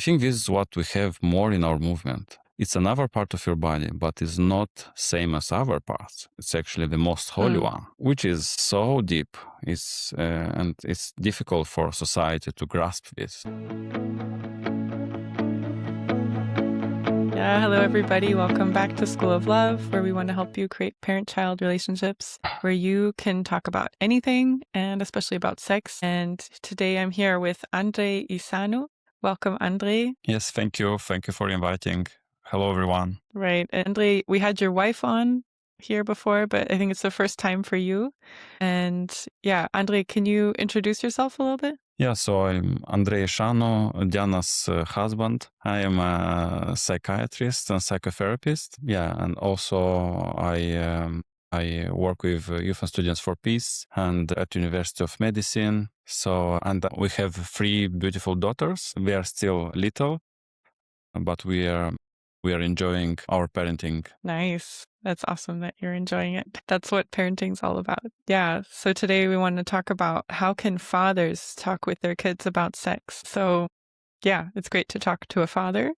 think this is what we have more in our movement. It's another part of your body, but it's not same as other parts. It's actually the most holy one, which is so deep. And it's difficult for society to grasp this. Yeah, hello everybody. Welcome back to School of Love, where we want to help you create parent-child relationships where you can talk about anything and especially about sex. And today I'm here with Andrei Esanu. Welcome, Andrei. Yes, thank you. Thank you for inviting. Hello, everyone. Right. Andrei, we had your wife on here before, but I think it's the first time for you. And yeah, Andrei, can you introduce yourself a little bit? Yeah, so I'm Andrei Esanu, Diana's husband. I am a psychiatrist and psychotherapist. Yeah, and also I work with Youth and Students for Peace and at University of Medicine. So, and we have 3 beautiful daughters. We are still little, but we are enjoying our parenting. Nice. That's awesome that you're enjoying it. That's what parenting's all about. Yeah. So today we want to talk about how can fathers talk with their kids about sex. So yeah, it's great to talk to a father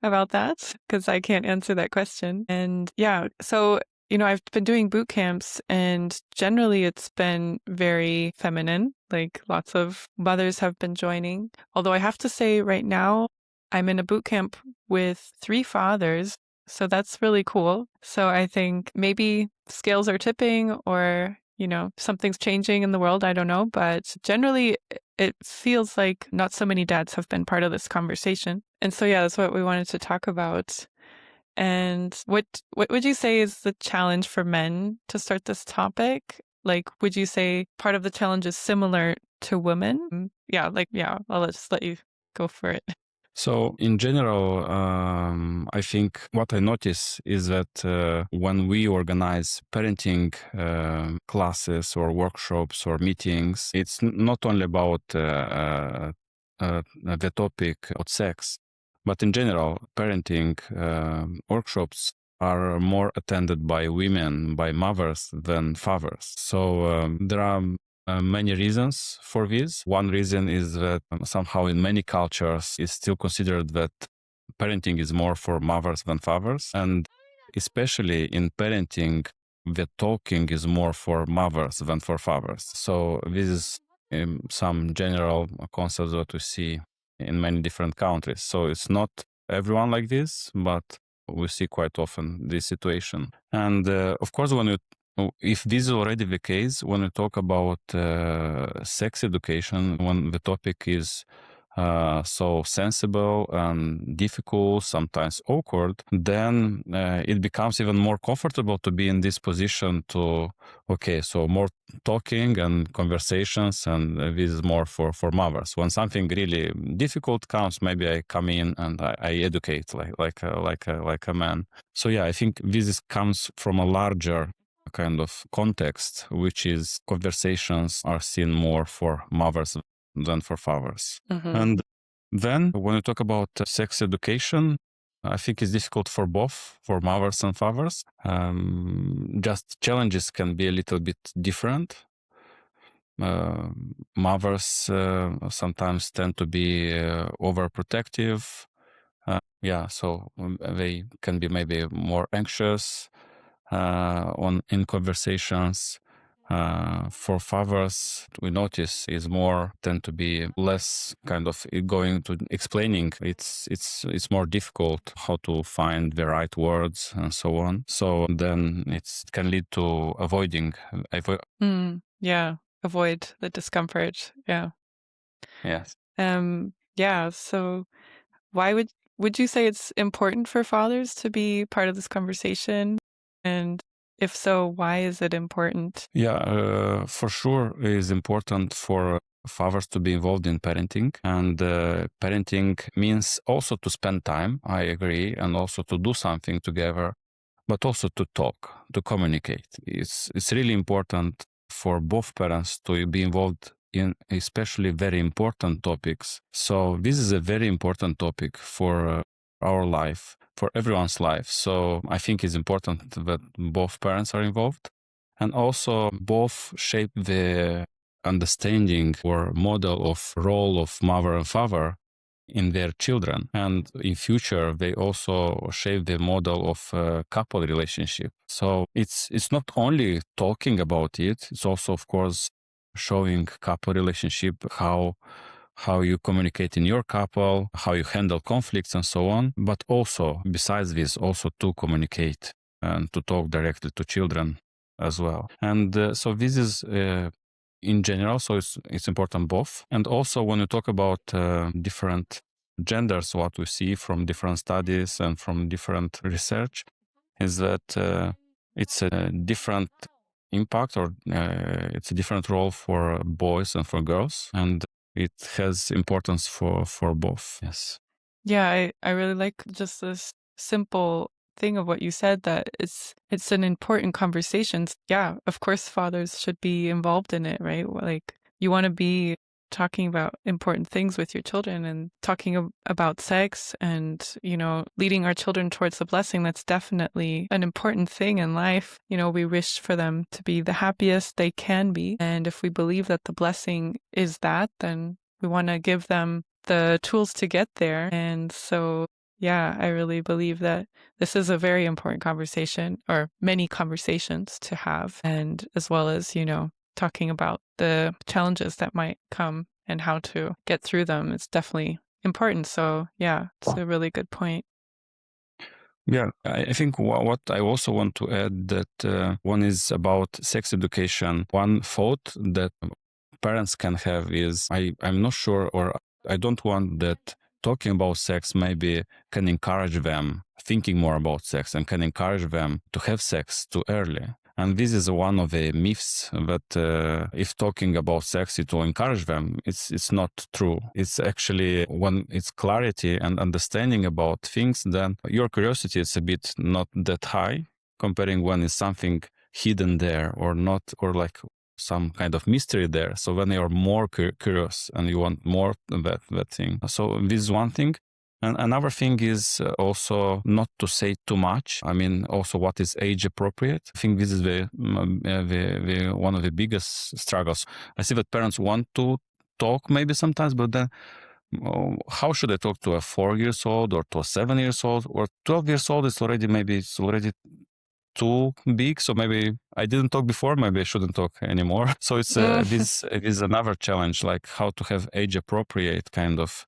about that because I can't answer that question. And yeah, so I've been doing boot camps and generally it's been very feminine, like lots of mothers have been joining. Although I have to say right now, I'm in a boot camp with 3 fathers. So that's really cool. So I think maybe scales are tipping or, something's changing in the world. I don't know. But generally, it feels like not so many dads have been part of this conversation. And so, yeah, that's what we wanted to talk about. And what would you say is the challenge for men to start this topic? Like, would you say part of the challenge is similar to women? Yeah, I'll just let you go for it. So in general, I think what I notice is that when we organize parenting classes or workshops or meetings, it's not only about the topic of sex, but in general, parenting workshops are more attended by women, by mothers than fathers. So there are many reasons for this. One reason is that somehow in many cultures it's still considered that parenting is more for mothers than fathers. And especially in parenting, the talking is more for mothers than for fathers. So this is some general concepts that we see in many different countries. So it's not everyone like this, but we see quite often this situation. And of course, if this is already the case, when we talk about sex education, when the topic is so sensible and difficult, sometimes awkward, then it becomes even more comfortable to be in this position to, so more talking and conversations, and this is more for mothers. When something really difficult comes, maybe I come in and I educate like a man. So yeah, I think this comes from a larger kind of context, which is conversations are seen more for mothers than for fathers. Mhm. And then when we talk about sex education, I think it's difficult for both, for mothers and fathers. Just challenges can be a little bit different. Mothers sometimes tend to be overprotective. So they can be maybe more anxious in conversations. For fathers, we notice is more tend to be less kind of going to explaining. It's more difficult how to find the right words and so on. So then it can lead to avoiding. Avoid the discomfort. Yeah. Yes. So why would you say it's important for fathers to be part of this conversation? And if so, why is it important? Yeah, for sure it is important for fathers to be involved in parenting, and parenting means also to spend time, I agree, and also to do something together, but also to talk, to communicate. It's really important for both parents to be involved in especially very important topics. So this is a very important topic for our life, for everyone's life. So I think it's important that both parents are involved, and also both shape the understanding or model of role of mother and father in their children, and in future they also shape the model of couple relationship. So it's not only talking about it, it's also of course showing couple relationship, how you communicate in your couple, how you handle conflicts and so on, but also besides this also to communicate and to talk directly to children as well. And so this is in general, so it's important both. And also when you talk about different genders, what we see from different studies and from different research is that it's a different impact, or it's a different role for boys and for girls, and it has importance for both. Yes. Yeah, I really like just this simple thing of what you said, that it's an important conversation. Yeah, of course fathers should be involved in it, right? Like you want to be talking about important things with your children and talking about sex and, leading our children towards the blessing. That's definitely an important thing in life. We wish for them to be the happiest they can be. And if we believe that the blessing is that, then we want to give them the tools to get there. And so, yeah, I really believe that this is a very important conversation, or many conversations to have, and as well as, talking about the challenges that might come and how to get through them. It's definitely important. So, yeah, it's a really good point. Yeah, I think what I also want to add that one is about sex education. One thought that parents can have is I'm not sure, or I don't want that talking about sex maybe can encourage them thinking more about sex and can encourage them to have sex too early. And this is one of the myths that if talking about sex it will encourage them. It's not true. It's actually, when it's clarity and understanding about things, then your curiosity is a bit not that high comparing when it's something hidden there or not, or like some kind of mystery there. So when you're more curious and you want more of that thing. So this is one thing. And another thing is also not to say too much. I mean, also what is age appropriate. I think this is the one of the biggest struggles. I see that parents want to talk maybe sometimes, but then how should I talk to a 4 years old or to a 7 years old or 12 years old? It's already too big, so maybe I didn't talk before, maybe I shouldn't talk anymore. So it's this is another challenge, like how to have age appropriate kind of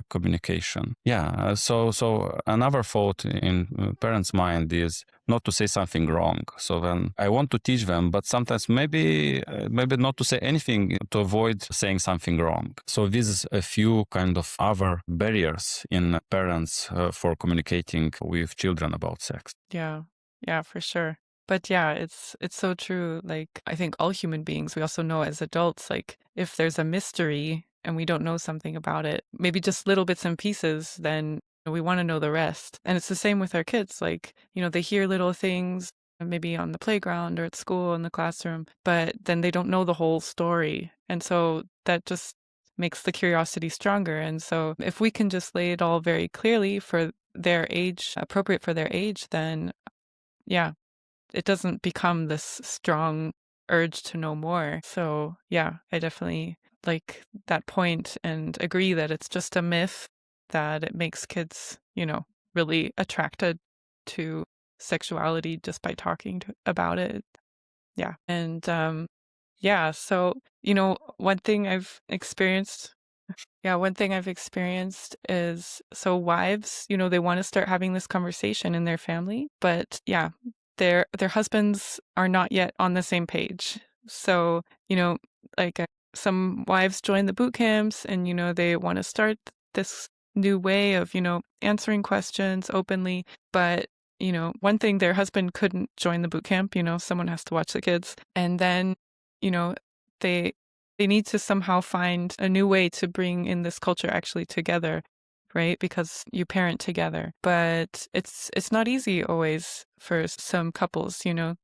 communication. Yeah, so another thought in parents' mind is not to say something wrong. So then I want to teach them, but sometimes maybe not to say anything to avoid saying something wrong. So this is a few kind of other barriers in parents for communicating with children about sex. Yeah. Yeah, for sure. But yeah, it's so true. Like I think all human beings, we also know as adults, like if there's a mystery and we don't know something about it, maybe just little bits and pieces, then we want to know the rest. And it's the same with our kids. Like, they hear little things maybe on the playground or at school in the classroom, but then they don't know the whole story. And so that just makes the curiosity stronger. And so if we can just lay it all very clearly for their age, appropriate for their age, then yeah, it doesn't become this strong urge to know more. So, yeah, I definitely like that point and agree that it's just a myth that it makes kids, really attracted to sexuality just by talking about it. Yeah. And yeah, so, one thing I've experienced is, so wives, they want to start having this conversation in their family, but yeah, their husbands are not yet on the same page. So, like some wives join the boot camps and, they want to start this new way of, answering questions openly. But, one thing, their husband couldn't join the boot camp, someone has to watch the kids. And then, you know, they they need to somehow find a new way to bring in this culture actually together, right? Because you parent together. But it's not easy always for some couples, So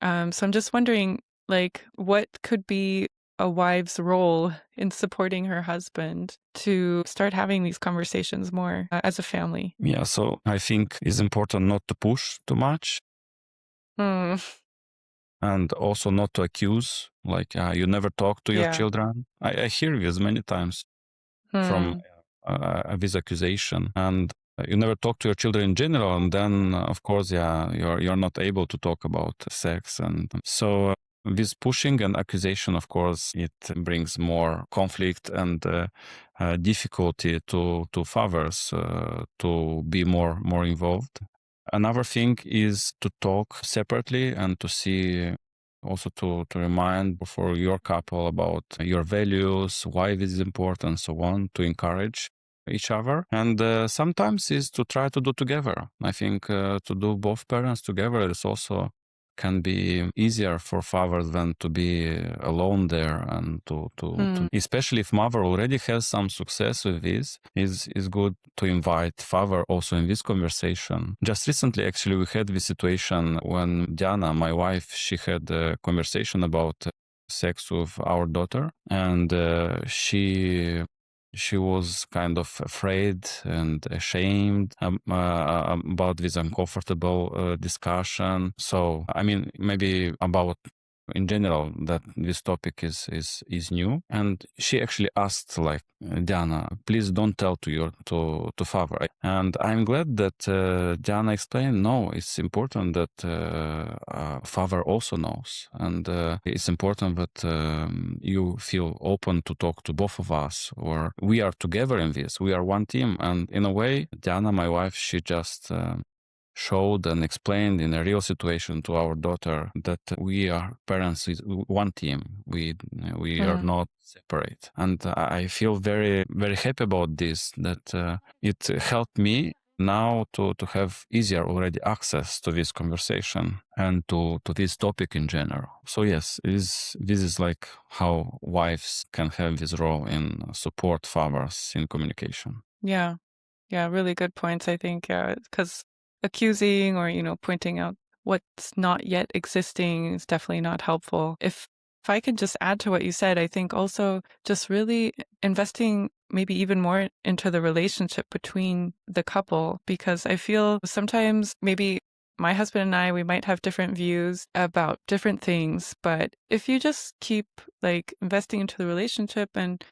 I'm just wondering, like, what could be a wife's role in supporting her husband to start having these conversations more as a family? Yeah, so I think it's important not to push too much Hmm. and also not to accuse, like you never talk to your Yeah. children. I hear this many times from Hmm. this accusation, and you never talk to your children in general, and then of course, you're not able to talk about sex, and so this pushing and accusation, of course, it brings more conflict and difficulty to fathers to be more involved. Another thing is to talk separately and to see, also to remind for your couple about your values, why this is important, so on, to encourage each other. And sometimes is to try to do together. I think to do both parents together is also can be easier for fathers than to be alone there, and to especially if mother already has some success with this, is good to invite father also in this conversation. Just recently, actually, we had this situation when Diana, my wife, she had a conversation about sex with our daughter, and she was kind of afraid and ashamed about this uncomfortable discussion. So, I mean, maybe about in general that this topic is new, and she actually asked, like, Diana, please don't tell to father. And I'm glad that Diana explained, no, it's important that father also knows, and it's important that you feel open to talk to both of us, or we are together in this, we are one team. And in a way, Diana, my wife, she just showed and explained in a real situation to our daughter that we are parents with one team. We are not separate, and I feel very very happy about this. That it helped me now to have easier already access to this conversation and to this topic in general. So yes, this is like how wives can have this role in support fathers in communication. Yeah. Yeah, really good points, I think, because accusing or, pointing out what's not yet existing is definitely not helpful. If I could just add to what you said, I think also just really investing maybe even more into the relationship between the couple, because I feel sometimes maybe my husband and I, we might have different views about different things, but if you just keep like investing into the relationship and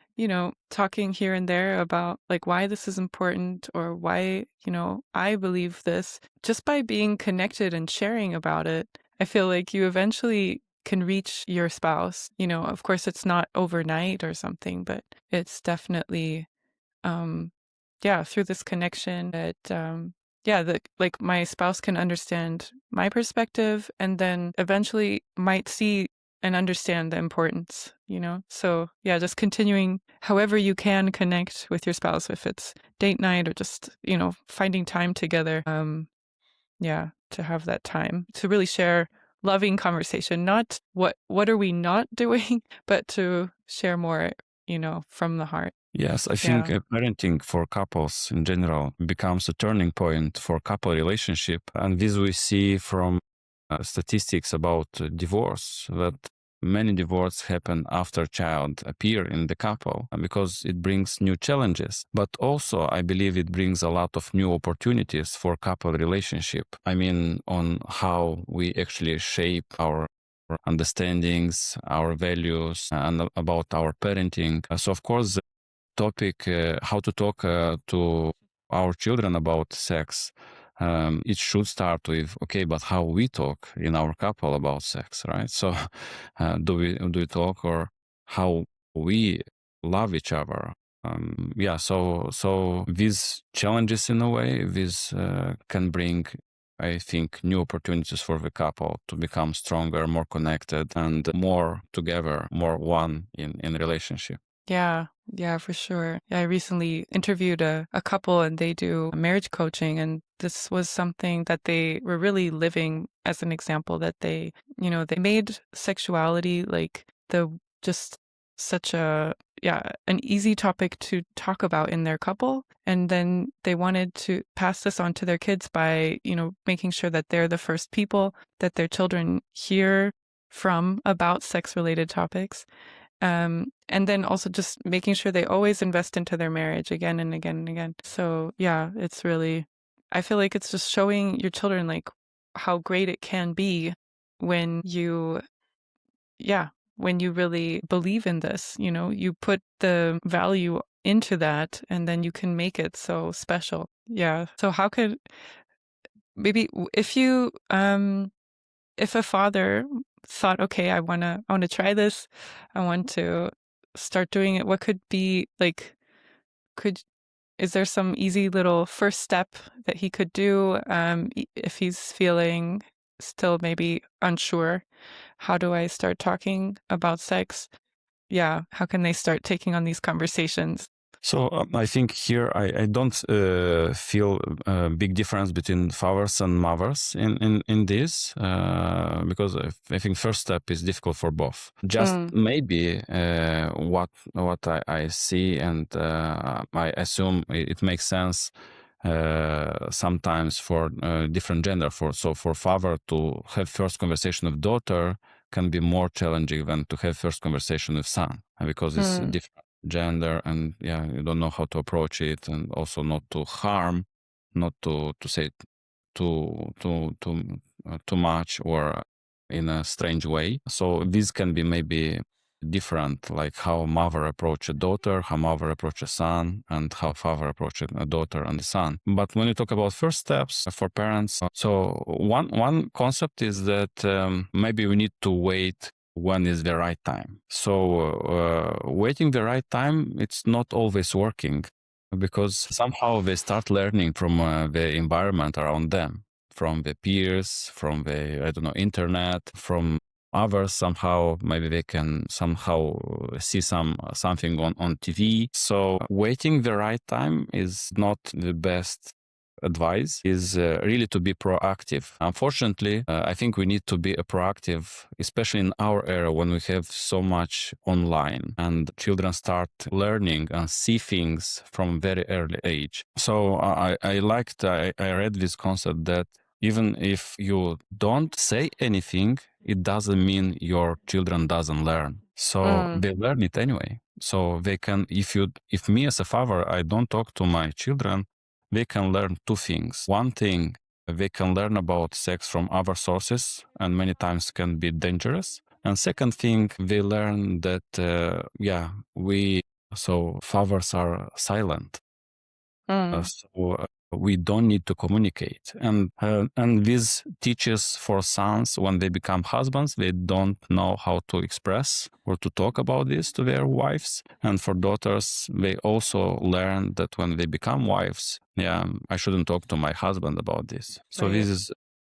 talking here and there about like why this is important or why, I believe this, just by being connected and sharing about it, I feel like you eventually can reach your spouse. Of course, it's not overnight or something, but it's definitely, through this connection that, that like my spouse can understand my perspective and then eventually might see and understand the importance, So yeah, just continuing however you can connect with your spouse, if it's date night or just, finding time together. To have that time to really share loving conversation, not what are we not doing, but to share more, from the heart. Yes, I think parenting for couples in general becomes a turning point for couple relationship. And this we see from statistics about divorce, that many divorces happen after child appear in the couple because it brings new challenges. But also, I believe it brings a lot of new opportunities for couple relationship. I mean, on how we actually shape our understandings, our values, and about our parenting. So, of course, the topic, how to talk to our children about sex, it should start with, okay, but how we talk in our couple about sex, right? So do we talk, or how we love each other? So these challenges, in a way, this can bring, I think, new opportunities for the couple to become stronger, more connected, and more together, more one in relationship. Yeah, for sure. Yeah, I recently interviewed a couple and they do marriage coaching, and this was something that they were really living as an example, that they made sexuality like just such an easy topic to talk about in their couple. And then they wanted to pass this on to their kids by, making sure that they're the first people that their children hear from about sex related topics. And then also just making sure they always invest into their marriage again and again and again. So yeah, it's really, I feel like it's just showing your children like how great it can be when you really believe in this, you put the value into that, and then you can make it so special. Yeah. So how could maybe if a father thought, okay, I wanna try this, I want to start doing it, what could be like could is there some easy little first step that he could do if he's feeling still maybe unsure? How do I start talking about sex? Yeah, how can they start taking on these conversations? So I think here I don't feel a big difference between fathers and mothers in this because I think first step is difficult for both. Just Mm, maybe what I see and I assume it makes sense sometimes for different gender. For father to have first conversation with daughter can be more challenging than to have first conversation with son because it's mm, different gender and yeah you don't know how to approach it and also not to harm, not to say too much or in a strange way. So this can be maybe different, like how mother approach a daughter, how mother approach a son, and how father approach a daughter and a son. But when you talk about first steps for parents, so one concept is that maybe we need to wait when is the right time. So waiting the right time, it's not always working because somehow they start learning from the environment around them, from the peers, from the I don't know internet, from others. Somehow maybe they can somehow see something on TV. So waiting the right time is not the best advice, is really to be proactive. Unfortunately, I think we need to be proactive, especially in our era when we have so much online and children start learning and see things from very early age. So I read this concept that even if you don't say anything, it doesn't mean your children doesn't learn. So mm, they learn it anyway. So they can, if me as a father, I don't talk to my children, they can learn two things. One thing, they can learn about sex from other sources and many times can be dangerous. And second thing, they learn that, so fathers are silent. mm, We don't need to communicate, and this teaches for sons when they become husbands, they don't know how to express or to talk about this to their wives, and for daughters, they also learn that when they become wives, yeah, I shouldn't talk to my husband about this. So right.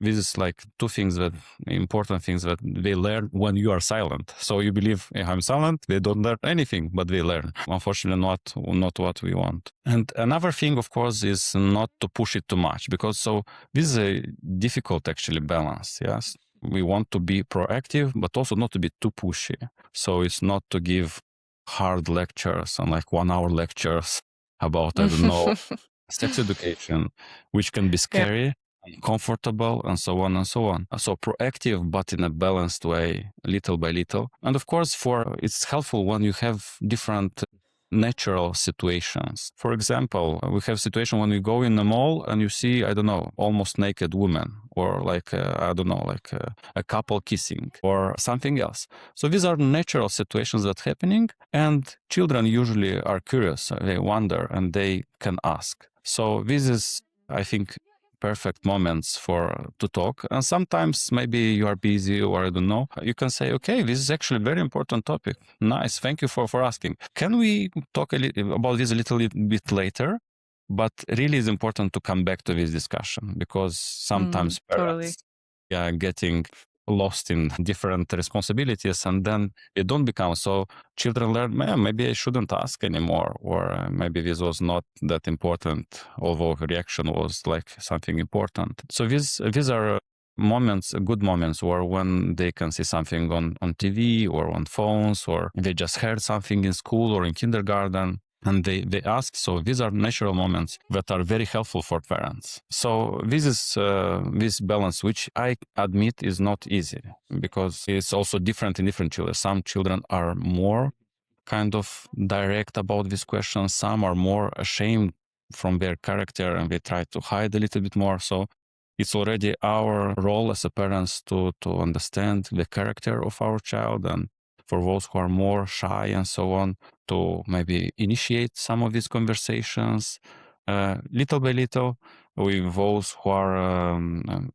this is like two things that important things that they learn when you are silent. So you believe I'm silent, they don't learn anything, but they learn. Unfortunately, not what we want. And another thing, of course, is not to push it too much because so this is a difficult actually balance. Yes, we want to be proactive, but also not to be too pushy. So it's not to give hard lectures and like 1 hour lectures about I don't know sex education, which can be Yeah. scary, uncomfortable, and so on and so on. So proactive, but in a balanced way, little by little. And of course, for it's helpful when you have different natural situations. For example, we have situation when you go in the mall and you see, I don't know, almost naked woman or like, I don't know, like a couple kissing or something else. So these are natural situations that happening and children usually are curious. They wonder and they can ask. So this is, I think, perfect moments for to talk. And sometimes maybe you are busy or I don't know. You can say, okay, this is actually a very important topic. Nice, thank you for asking. Can we talk about this a little bit later? But really, it's important to come back to this discussion because Mm, sometimes totally. parents, yeah, getting lost in different responsibilities and then they don't become so children learn, man, maybe I shouldn't ask anymore, or maybe this was not that important, although reaction was like something important. So these are moments, good moments, where when they can see something on TV or on phones, or they just heard something in school or in kindergarten, and they ask. So these are natural moments that are very helpful for parents. So this is this balance, which I admit is not easy because it's also different in different children. Some children are more kind of direct about these questions. Some are more ashamed from their character and they try to hide a little bit more. So it's already our role as a parents to understand the character of our child and for those who are more shy and so on, to maybe initiate some of these conversations little by little with those who are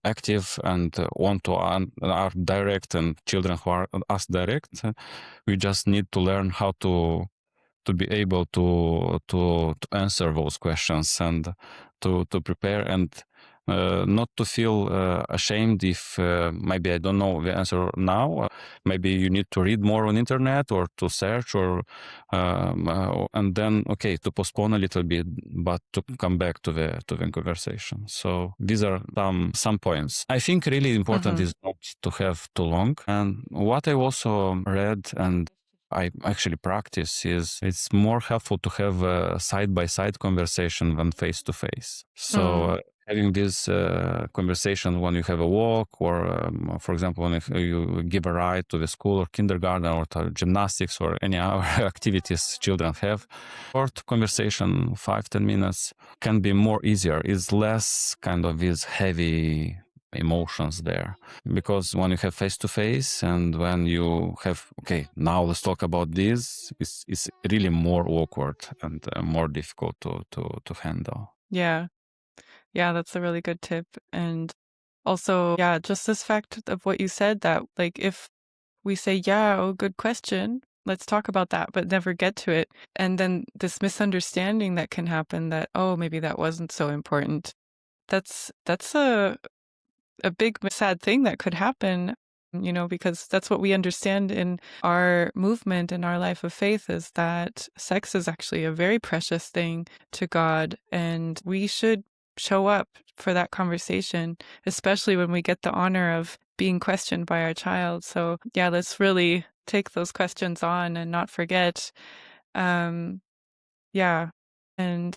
active and want to are direct, and children who are ask direct. We just need to learn how to be able to answer those questions and to prepare, and not to feel ashamed if maybe I don't know the answer now. Maybe you need to read more on internet or to search, or and then to postpone a little bit, but to come back to the conversation. So these are some points. I think really important is not to have too long. And what I also read and I actually practice is it's more helpful to have a side-by-side conversation than face-to-face. So having this conversation when you have a walk, or for example, when you give a ride to the school or kindergarten or to gymnastics or any other activities children have, short conversation, 5-10 minutes, can be more easier. It's less kind of these heavy emotions there, because when you have face to face and when you have now let's talk about this, it's really more awkward and more difficult to handle. Yeah, that's a really good tip. And also, just this fact of what you said, that like if we say, good question, let's talk about that, but never get to it, and then this misunderstanding that can happen, that maybe that wasn't so important, that's a big sad thing that could happen, because that's what we understand in our movement, in our life of faith, is that sex is actually a very precious thing to God, and we should show up for that conversation, especially when we get the honor of being questioned by our child. So let's really take those questions on and not forget. Yeah. And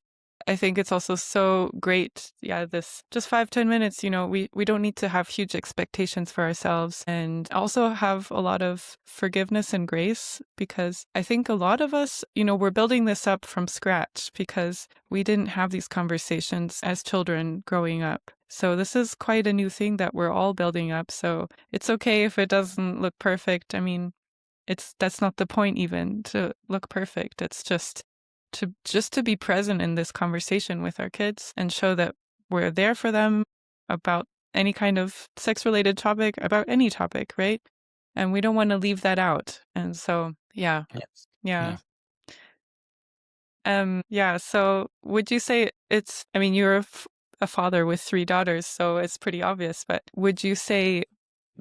I think it's also so great. This just 5-10 minutes, we don't need to have huge expectations for ourselves, and also have a lot of forgiveness and grace, because I think a lot of us, we're building this up from scratch because we didn't have these conversations as children growing up. So this is quite a new thing that we're all building up. So it's okay if it doesn't look perfect. I mean, that's not the point even to look perfect. It's just to be present in this conversation with our kids and show that we're there for them about any kind of sex-related topic, about any topic, right? And we don't want to leave that out. And so, Yes. So would you say you're a father with 3 daughters, so it's pretty obvious, but would you say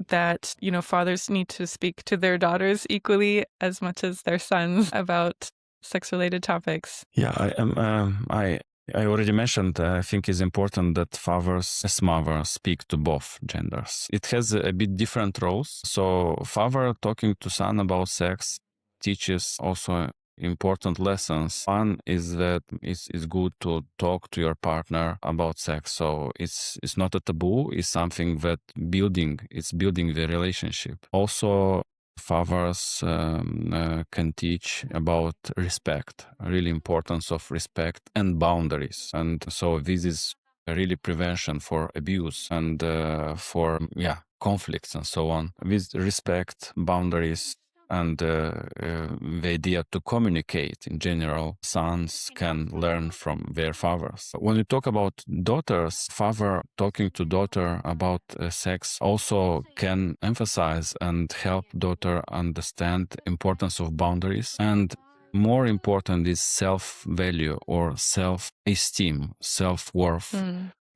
that, fathers need to speak to their daughters equally as much as their sons about sex-related topics? I already mentioned, I think it's important that fathers as mothers speak to both genders. It has a bit different roles. So father talking to son about sex teaches also important lessons. One is that it's good to talk to your partner about sex. So it's not a taboo. It's something that building the relationship. Also, fathers can teach about respect, really importance of respect and boundaries. And so this is really prevention for abuse and for conflicts and so on. With respect, boundaries, and the idea to communicate in general, sons can learn from their fathers. When you talk about daughters, father talking to daughter about sex also can emphasize and help daughter understand importance of boundaries, and more important is self-value or self-esteem, self-worth.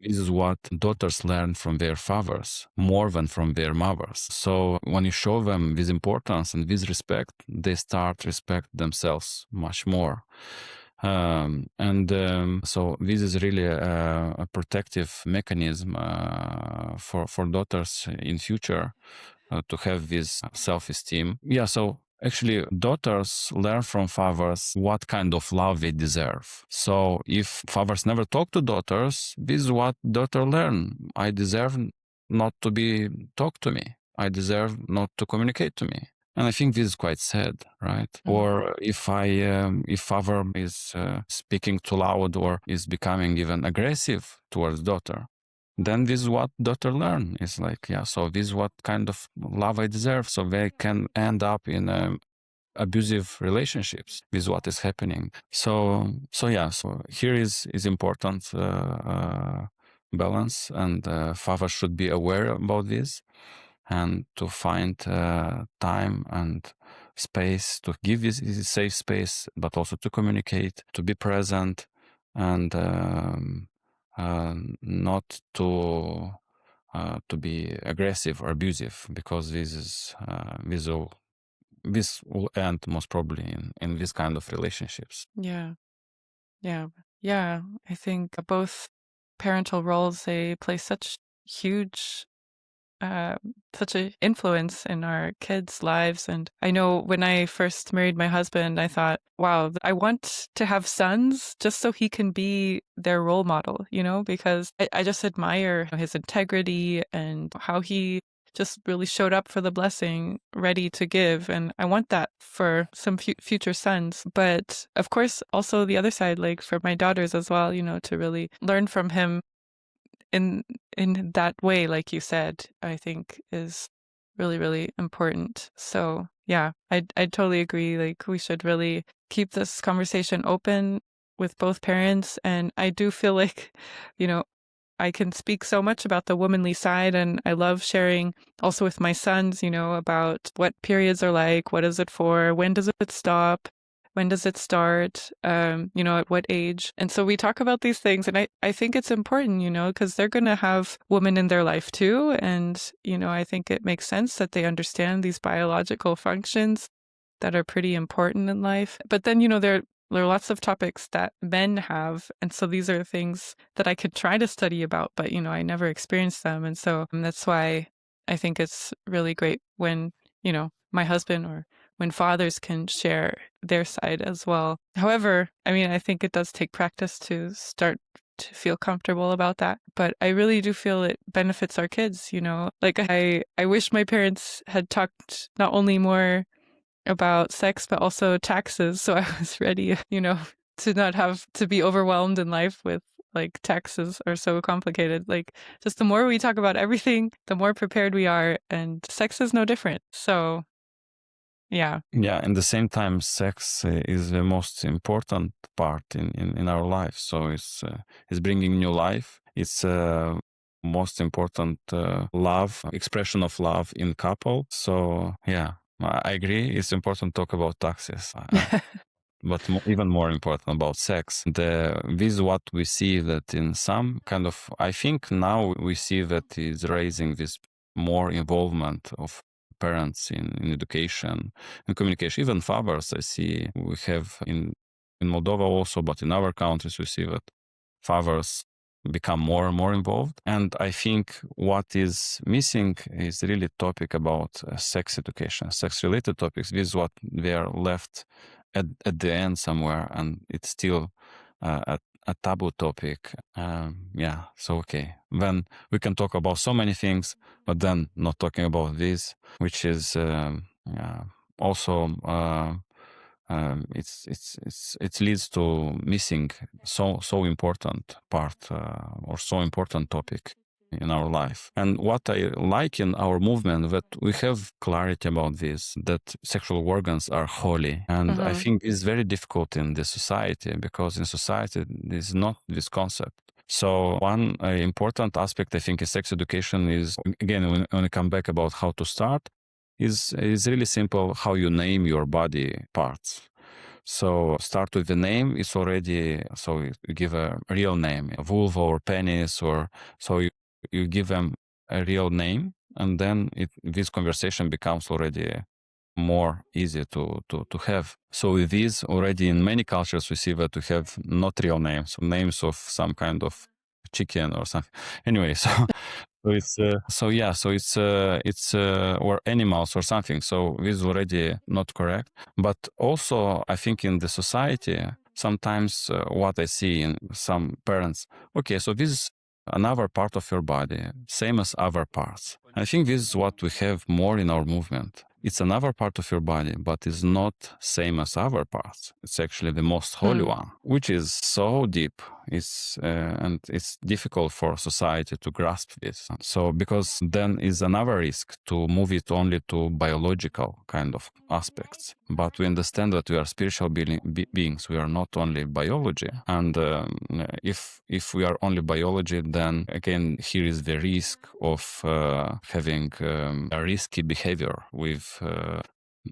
This is what daughters learn from their fathers more than from their mothers. So when you show them this importance and this respect, they start respect themselves much more. So this is really a protective mechanism for daughters in future to have this self-esteem. So actually, daughters learn from fathers what kind of love they deserve. So if fathers never talk to daughters, this is what daughter learn. I deserve not to be talked to me. I deserve not to communicate to me. And I think this is quite sad, right? Or if father is speaking too loud or is becoming even aggressive towards daughter, then this is what daughter learn. It's like, so this is what kind of love I deserve. So they can end up in abusive relationships with what is happening. So here is important balance, and father should be aware about this, and to find time and space to give this safe space, but also to communicate, to be present, and not to be aggressive or abusive, because this will end most probably in this kind of relationships. Yeah. Yeah. Yeah. I think both parental roles, they play huge uh, such an influence in our kids' lives. And I know when I first married my husband, I thought, wow, I want to have sons just so he can be their role model, because I just admire his integrity and how he just really showed up for the blessing, ready to give. And I want that for some future sons. But of course, also the other side, like for my daughters as well, to really learn from him in that way, like you said, I think is really, really important. So yeah, I totally agree. Like we should really keep this conversation open with both parents. And I do feel like, you know, I can speak so much about the womanly side, and I love sharing also with my sons, about what periods are like, what is it for, when does it stop, when does it start, at what age. And so we talk about these things, and I think it's important, because they're going to have women in their life too. And, I think it makes sense that they understand these biological functions that are pretty important in life. But then, there are lots of topics that men have. And so these are things that I could try to study about, but, I never experienced them. And so that's why I think it's really great when, my husband or when fathers can share their side as well. However, I think it does take practice to start to feel comfortable about that. But I really do feel it benefits our kids, Like I wish my parents had talked not only more about sex, but also taxes. So I was ready, to not have to be overwhelmed in life with like taxes are so complicated. Like just the more we talk about everything, the more prepared we are. And sex is no different. So yeah. Yeah, at the same time, sex is the most important part in our life. So it's bringing new life. It's most important love, expression of love in couple. So yeah, I agree. It's important to talk about taxes. But even more important about sex. This is what we see that in some kind of, I think now we see that is raising this more involvement of parents in education and communication. Even fathers, I see we have in Moldova also, but in our countries we see that fathers become more and more involved. And I think what is missing is really topic about sex education, sex related topics. This is what they are left at the end somewhere, and it's still a taboo topic. So okay, then we can talk about so many things, but then not talking about this, which is also it leads to missing so important part or so important topic in our life. And what I like in our movement, that we have clarity about this, that sexual organs are holy. And I think it's very difficult in the society, because in society there's not this concept. So one important aspect, I think, in sex education is, again, when I come back about how to start, is really simple, how you name your body parts. So start with the name. It's already, so you give a real name, a vulva or penis, or so you give them a real name, and then this conversation becomes already more easy to have. So with these, already in many cultures we see that we have not real names, names of some kind of chicken or something. Anyway, it's or animals or something. So this is already not correct. But also, I think in the society, sometimes what I see in some parents, okay, so this is another part of your body, same as other parts. I think this is what we have more in our movement. It's another part of your body, but it's not same as other parts. It's actually the most holy one, which is so deep. And it's difficult for society to grasp this. So because then is another risk to move it only to biological kind of aspects. But we understand that we are spiritual beings. We are not only biology. And if we are only biology, then again here is the risk of having a risky behavior with.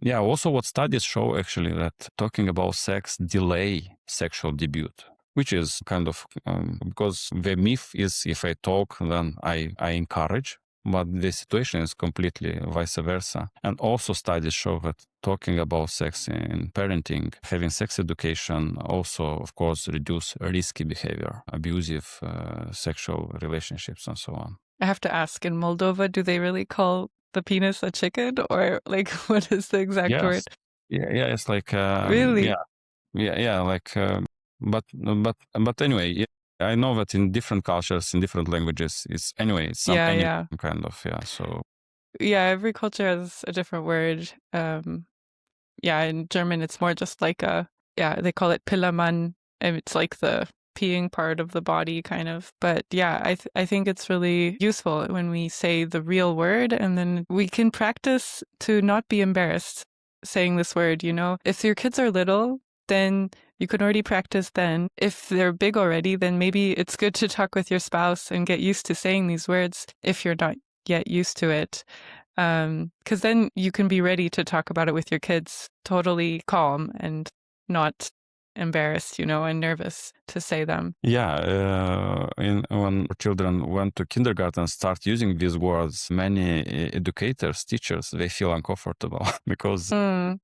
Also what studies show actually that talking about sex delay sexual debut, which is kind of because the myth is if I talk, then I encourage, but the situation is completely vice versa. And also studies show that talking about sex in parenting, having sex education also, of course, reduce risky behavior, abusive sexual relationships and so on. I have to ask, in Moldova, do they really call the penis a chicken, or like what is the exact word? Yeah, it's like Really? like but anyway, yeah, I know that in different cultures, in different languages, it's some any kind of so every culture has a different word. In German it's more just like they call it Pillamann, and it's like the peeing part of the body kind of. But I think it's really useful when we say the real word, and then we can practice to not be embarrassed saying this word, If your kids are little, then you can already practice then. If they're big already, then maybe it's good to talk with your spouse and get used to saying these words if you're not yet used to it. Because then you can be ready to talk about it with your kids totally calm and not embarrassed, and nervous to say them. When children went to kindergarten and start using these words, many educators, teachers, they feel uncomfortable because even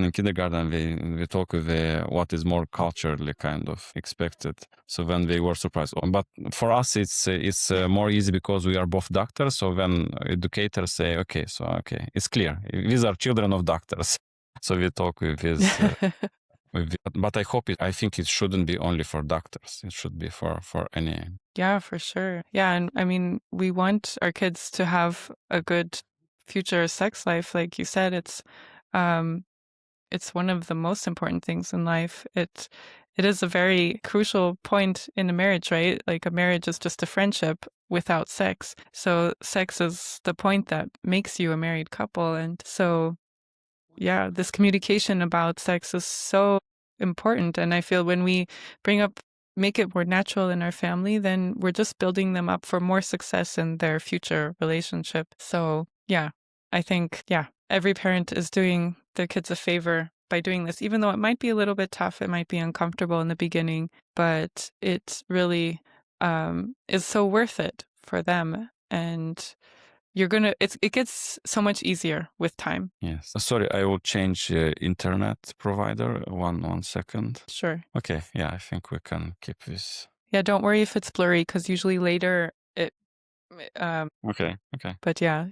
in kindergarten, we talk with what is more culturally kind of expected. So when they were surprised, but for us it's more easy because we are both doctors. So when educators say, okay, it's clear these are children of doctors. So we talk with this. But I think it shouldn't be only for doctors. It should be for any. Yeah, for sure. Yeah, and I mean, we want our kids to have a good future sex life, like you said. It's one of the most important things in life. It is a very crucial point in a marriage, right? Like a marriage is just a friendship without sex. So sex is the point that makes you a married couple. And so, this communication about sex is so important. And I feel when we make it more natural in our family, then we're just building them up for more success in their future relationship. So, I think, every parent is doing their kids a favor by doing this, even though it might be a little bit tough, it might be uncomfortable in the beginning, but it really is so worth it for them. And it gets so much easier with time. Yes. Sorry, I will change internet provider. One second. Sure. Okay. Yeah, I think we can keep this. Yeah, don't worry if it's blurry, because usually later it. Okay. But yeah.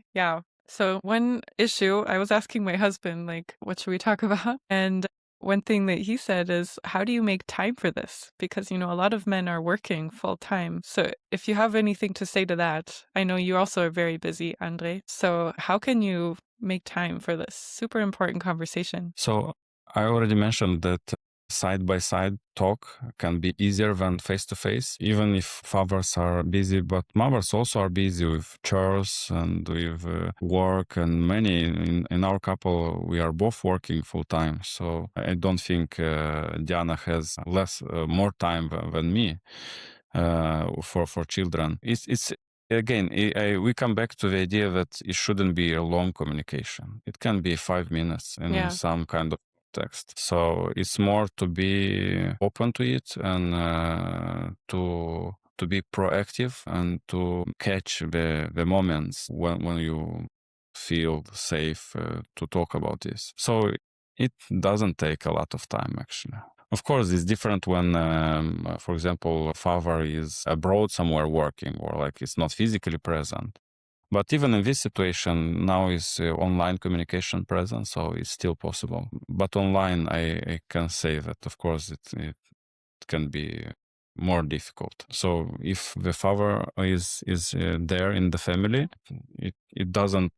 So one issue, I was asking my husband, like, what should we talk about? And one thing that he said is, how do you make time for this? Because, a lot of men are working full time. So if you have anything to say to that, I know you also are very busy, Andrei. So how can you make time for this super important conversation? So I already mentioned that side-by-side talk can be easier than face-to-face, even if fathers are busy, but mothers also are busy with chores and with work, and many in our couple, we are both working full-time. So I don't think Diana has more time than me for children. It's again, we come back to the idea that it shouldn't be a long communication. It can be 5 minutes in some kind of text. So it's more to be open to it and to be proactive and to catch the moments when you feel safe to talk about this. So it doesn't take a lot of time actually. Of course, it's different when, for example, a father is abroad somewhere working or like it's not physically present. But even in this situation, now is online communication present, so it's still possible. But online, I can say that, of course, it can be more difficult. So if the father is there in the family, it doesn't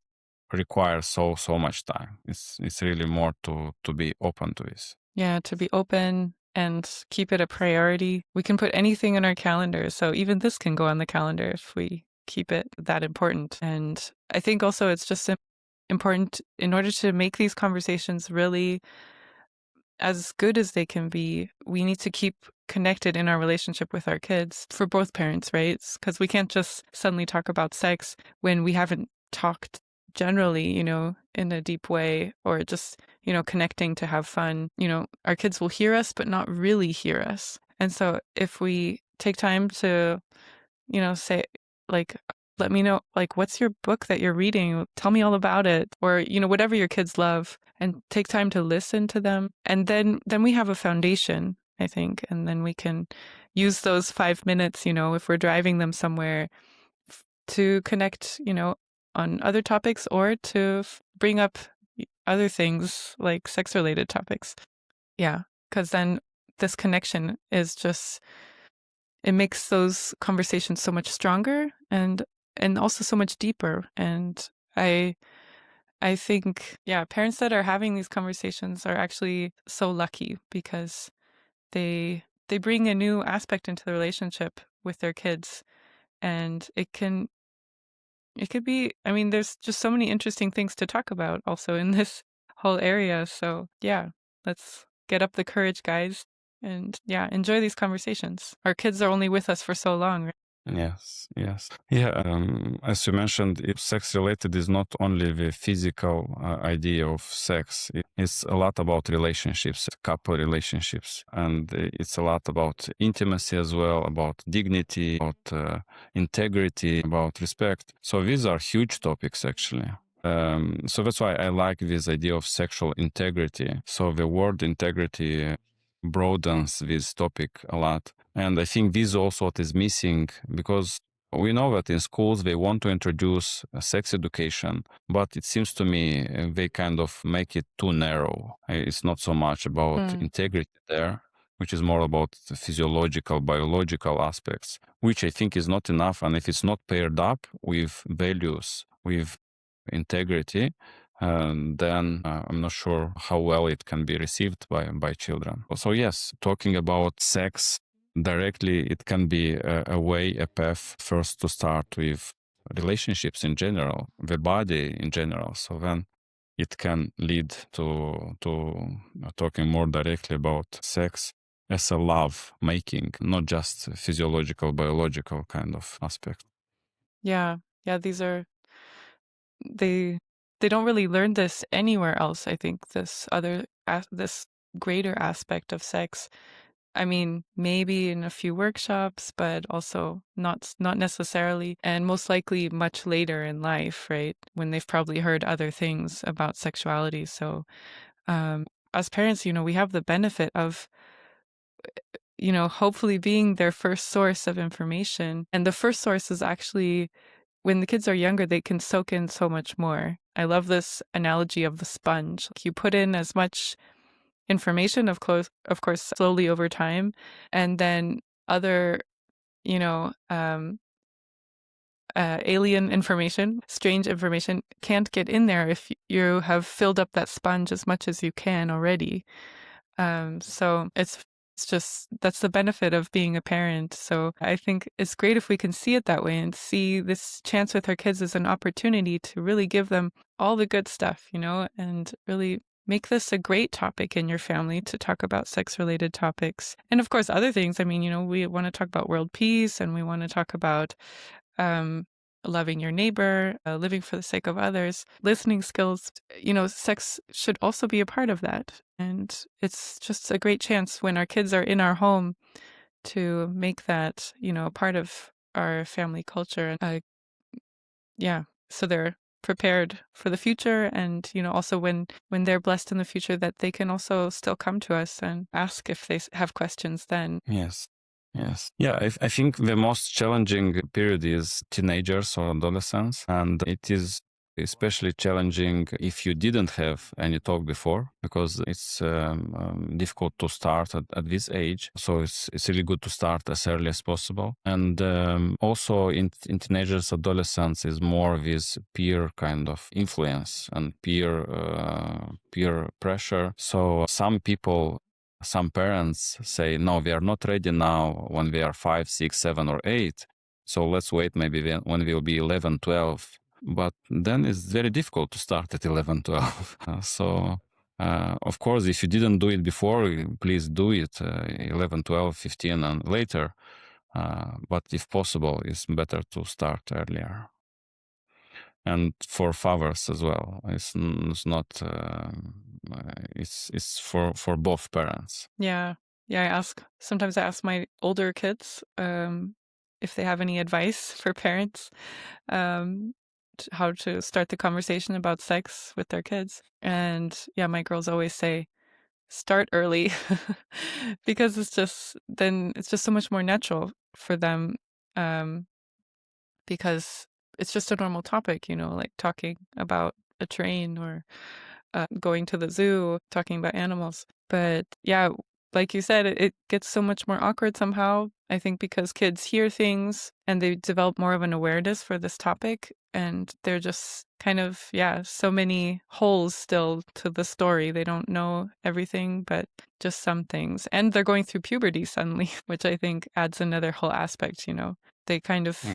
require so much time. It's really more to be open to this. Yeah, to be open and keep it a priority. We can put anything in our calendar. So even this can go on the calendar if we keep it that important. And I think also it's just important in order to make these conversations really as good as they can be. We need to keep connected in our relationship with our kids for both parents, right? Because we can't just suddenly talk about sex when we haven't talked generally, in a deep way, or just, connecting to have fun. Our kids will hear us, but not really hear us. And so if we take time to, say, like, let me know, like, what's your book that you're reading? Tell me all about it. Or, whatever your kids love, and take time to listen to them. And then we have a foundation, I think. And then we can use those 5 minutes, if we're driving them somewhere, to connect, on other topics, or to bring up other things like sex related topics. Yeah. Because then this connection is just, it makes those conversations so much stronger and also so much deeper. And I think, yeah, parents that are having these conversations are actually so lucky, because they bring a new aspect into the relationship with their kids. And it could be, I mean, there's just so many interesting things to talk about also in this whole area. So yeah, let's get up the courage, guys, and yeah, enjoy these conversations. Our kids are only with us for so long, right? Yes, yes. Yeah, as you mentioned, sex related is not only the physical idea of sex. It's a lot about relationships, couple relationships. And it's a lot about intimacy as well, about dignity, about integrity, about respect. So these are huge topics, actually. So that's why I like this idea of sexual integrity. So the word integrity broadens this topic a lot. And I think this is also what is missing, because we know that in schools they want to introduce sex education, but it seems to me they kind of make it too narrow. It's not so much about integrity there, which is more about the physiological, biological aspects, which I think is not enough. And if it's not paired up with values, with integrity, then I'm not sure how well it can be received by children. So yes, talking about sex directly, it can be a way, a path first to start with relationships in general, the body in general. So then it can lead to talking more directly about sex as a love making, not just physiological, biological kind of aspect. Yeah. Yeah. They don't really learn this anywhere else. I think this greater aspect of sex. I mean, maybe in a few workshops, but also not necessarily, and most likely much later in life, right? When they've probably heard other things about sexuality. So, as parents, we have the benefit of, hopefully being their first source of information. And the first source is actually, when the kids are younger, they can soak in so much more. I love this analogy of the sponge. You put in as much information, of course, slowly over time, and then other, you know, um, alien information, strange information can't get in there if you have filled up that sponge as much as you can already. So it's just, that's the benefit of being a parent. So I think it's great if we can see it that way and see this chance with our kids as an opportunity to really give them all the good stuff, and really make this a great topic in your family to talk about sex related topics. And of course, other things. I mean, we want to talk about world peace, and we want to talk about um, loving your neighbor, living for the sake of others, listening skills. Sex should also be a part of that. And it's just a great chance when our kids are in our home to make that, a part of our family culture. Yeah. So they're prepared for the future. And, also when they're blessed in the future, that they can also still come to us and ask if they have questions then. Yes. Yes. Yeah, I think the most challenging period is teenagers or adolescents. And it is especially challenging if you didn't have any talk before, because it's difficult to start at this age. So it's really good to start as early as possible. And also in teenagers, adolescents is more this peer kind of influence and peer pressure. So some people Some parents say, no, we are not ready now when we are 5, 6, 7, or 8. So let's wait maybe when we will be 11, 12. But then it's very difficult to start at 11, 12. Of course, if you didn't do it before, please do it 11, 12, 15, and later. But if possible, it's better to start earlier. And for fathers as well, it's not. It's for both parents. Yeah. Yeah. Sometimes I ask my older kids if they have any advice for parents, um, how to start the conversation about sex with their kids. And yeah, my girls always say, start early because it's just so much more natural for them, um, because it's just a normal topic, like talking about a train or going to the zoo, talking about animals. But yeah, like you said, it gets so much more awkward somehow. I think because kids hear things and they develop more of an awareness for this topic. And they're just kind of, yeah, so many holes still to the story. They don't know everything, but just some things. And they're going through puberty suddenly, which I think adds another whole aspect.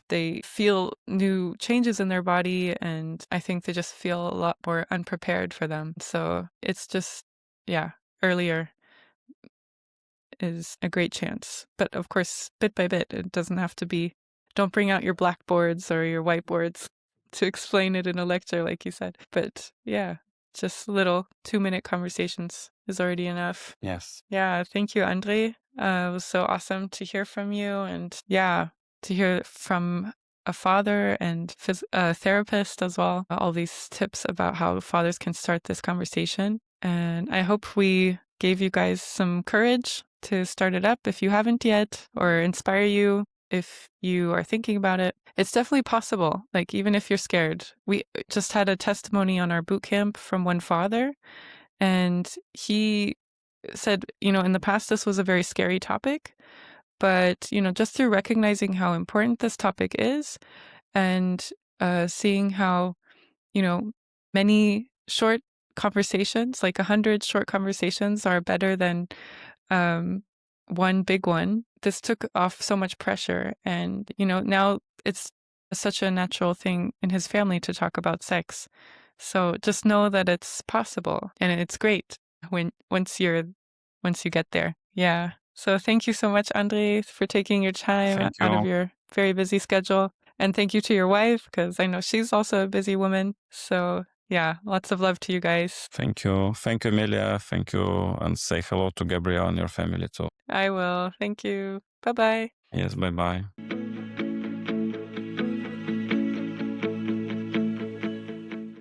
They feel new changes in their body, and I think they just feel a lot more unprepared for them. So it's just, yeah, earlier is a great chance. But of course, bit by bit, it doesn't have to be, don't bring out your blackboards or your whiteboards to explain it in a lecture, like you said. But yeah, just little 2-minute conversations is already enough. Yes. Yeah, thank you, Andrei. It was so awesome to hear from you, and yeah, to hear from a father and a therapist as well. All these tips about how fathers can start this conversation. And I hope we gave you guys some courage to start it up if you haven't yet, or inspire you if you are thinking about it. It's definitely possible, like even if you're scared. We just had a testimony on our boot camp from one father, and he said, in the past, this was a very scary topic, but, just through recognizing how important this topic is and seeing how, you know, many short conversations, like 100 short conversations, are better than um, one big one. This took off so much pressure. And, now it's such a natural thing in his family to talk about sex. So just know that it's possible, and it's great once you get there. Yeah. So thank you so much, Andrei, for taking your time Thank out of you. your very busy schedule. And thank you to your wife, because I know she's also a busy woman. So yeah, lots of love to you guys. Thank you. Thank you, Emilia. Thank you. And say hello to Gabrielle and your family too. I will. Thank you. Bye-bye. Yes, bye bye.